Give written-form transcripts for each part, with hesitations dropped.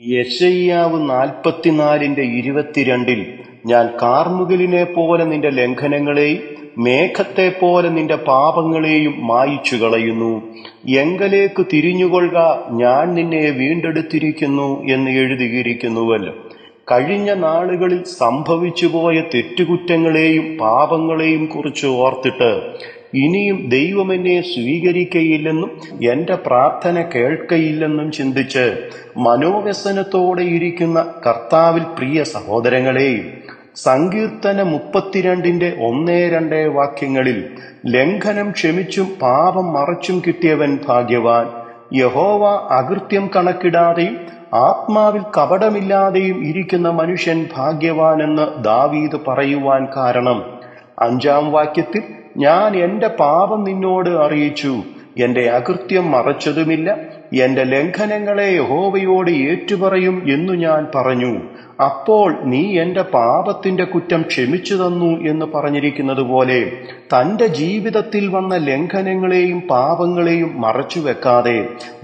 യെശയ്യാവ് 44:22 ഞാൻ കാർമുകിലിനെ പോലെ നിന്റെ ലംഘനങ്ങളെയും മേഘത്തെപ്പോലെ നിന്റെ പാപങ്ങളെയും മായിച്ചു കളയുന്നു. എങ്കലേക്ക് തിരിഞ്ഞുകൊള്ളുക, ഞാൻ നിന്നെ വീണ്ടെടുത്തിരിക്കുന്നു എന്ന് എഴുതിയിരിക്കുന്നുവല്ലോ. കഴിഞ്ഞ നാളുകളിൽ സംഭവിച്ചുപോയ തെറ്റുകുറ്റങ്ങളെയും പാപങ്ങളെയും കുറിച്ച് ഓർത്തിട്ട് ഇനിയും ദൈവം എന്നെ സ്വീകരിക്കയില്ലെന്നും എന്റെ പ്രാർത്ഥന കേൾക്കയില്ലെന്നും ചിന്തിച്ച് മനോവ്യസനത്തോടെ ഇരിക്കുന്ന കർത്താവിൽ പ്രിയ സഹോദരങ്ങളെ, സങ്കീർത്തനം 32:1-2 ലംഘനം ക്ഷമിച്ചും പാപം മറച്ചും കിട്ടിയവൻ ഭാഗ്യവാൻ. യഹോവ അകൃത്യം കണക്കിടാതെയും ആത്മാവിൽ കപടമില്ലാതെയും ഇരിക്കുന്ന മനുഷ്യൻ ഭാഗ്യവാൻ എന്ന് ദാവീദ് പറയുവാൻ കാരണം, 5-ാം വാക്യത്തിൽ ഞാൻ എന്റെ പാപം നിന്നോട് അറിയിച്ചു, എന്റെ അകൃത്യം മറച്ചതുമില്ല, എന്റെ ലംഘനങ്ങളെ യഹോവയോട് ഏറ്റുപറയും എന്നു ഞാൻ പറഞ്ഞു. അപ്പോൾ നീ എന്റെ പാപത്തിന്റെ കുറ്റം ക്ഷമിച്ചു തന്നു എന്ന് പറഞ്ഞിരിക്കുന്നത് പോലെ തന്റെ ജീവിതത്തിൽ വന്ന ലംഘനങ്ങളെയും പാപങ്ങളെയും മറച്ചു വെക്കാതെ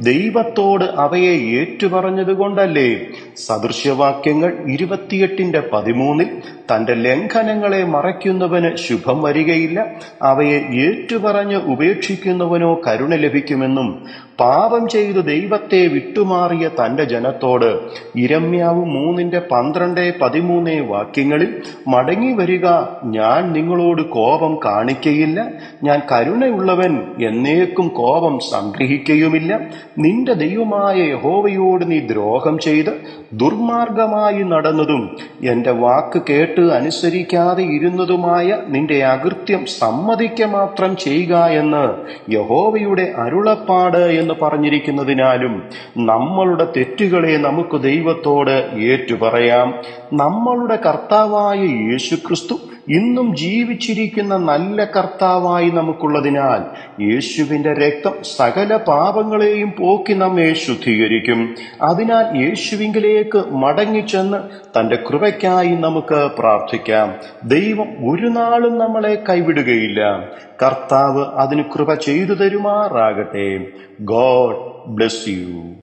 ദൈവത്തോട് അവയെ ഏറ്റുപറഞ്ഞതുകൊണ്ടല്ലേ സദൃശ്യവാക്യങ്ങൾ 28:13 തന്റെ ലംഘനങ്ങളെ മറയ്ക്കുന്നവന് ശുഭം വരികയില്ല, അവയെ ഏറ്റുപറഞ്ഞ് ഉപേക്ഷിക്കുന്നവനോ കരുണ ലഭിക്കുമെന്നും പാപം ചെയ്തു ദൈവത്തെ വിട്ടുമാറിയ തന്റെ ജനത്തോട് യിരെമ്യാവ് 3:12-13 വാക്യങ്ങളിൽ മടങ്ങി വരിക, ഞാൻ നിങ്ങളോട് കോപം കാണിക്കയില്ല, ഞാൻ കരുണയുള്ളവൻ, എന്നേക്കും കോപം സംഗ്രഹിക്കയുമില്ല, നിന്റെ ദൈവമായ യഹോവയോട് നീ ദ്രോഹം ചെയ്ത് ദുർമാർഗമായി നടന്നതും എന്റെ വാക്ക് കേട്ട് അനുസരിക്കാതെ ഇരുന്നതുമായ നിന്റെ അകൃത്യം സമ്മതിക്ക മാത്രം ചെയ്യുക എന്ന് യേഹോവയുടെ അരുളപ്പാട് എന്ന് പറഞ്ഞിരിക്കുന്നതിനാലും നമ്മളുടെ തെറ്റുകളെ നമുക്ക് ദൈവത്തോട് ഏറ്റുപറയാം. നമ്മളുടെ കർത്താവായ യേശുക്രിസ്തു ഇന്നും ജീവിച്ചിരിക്കുന്ന നല്ല കർത്താവായി നമുക്കുള്ളതിനാൽ യേശുവിന്റെ രക്തം സകല പാപങ്ങളെയും പോക്കി നമ്മെ ശുദ്ധീകരിക്കും. അതിനാൽ യേശുവിങ്കിലേക്ക് മടങ്ങിച്ചെന്ന് തന്റെ കൃപയ്ക്കായി നമുക്ക് പ്രാർത്ഥിക്കാം. ദൈവം ഒരു നാളും നമ്മളെ കൈവിടുകയില്ല. കർത്താവ് അതിന് കൃപ ചെയ്തു തരുമാറാകട്ടെ. God bless you.